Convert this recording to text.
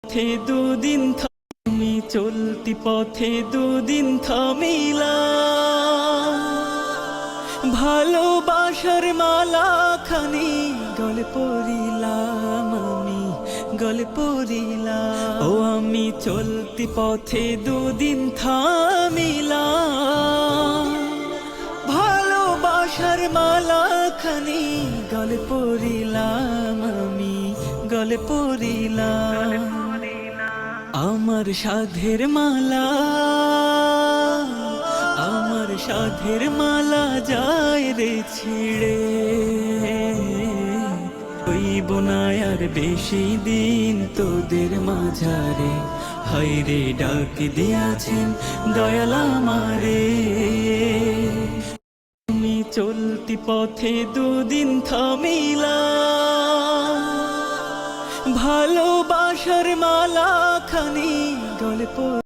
পথে দুদিন থামি চলতি পথে দুদিন থামিলা ভালোবাসার মালা খানি গলে পড়িলাম আমি গলে পড়িলাম ও আমি চলতি পথে দুদিন থামিলাম ভালোবাসার মালা খানি গলে পড়িলাম আমি গলে পড়িলাম আমার সাধের মালা আমার সাধের মালা যায় রে ছিড়ে হইব না আর বেশি দিন তোদের মাঝারে হায় রে ডাক দিয়াছেন দয়াল আমারে আমি চলতি পথে দুদিন থামিলাম ভালোবাসার মালা খানি গলে পড়িলাম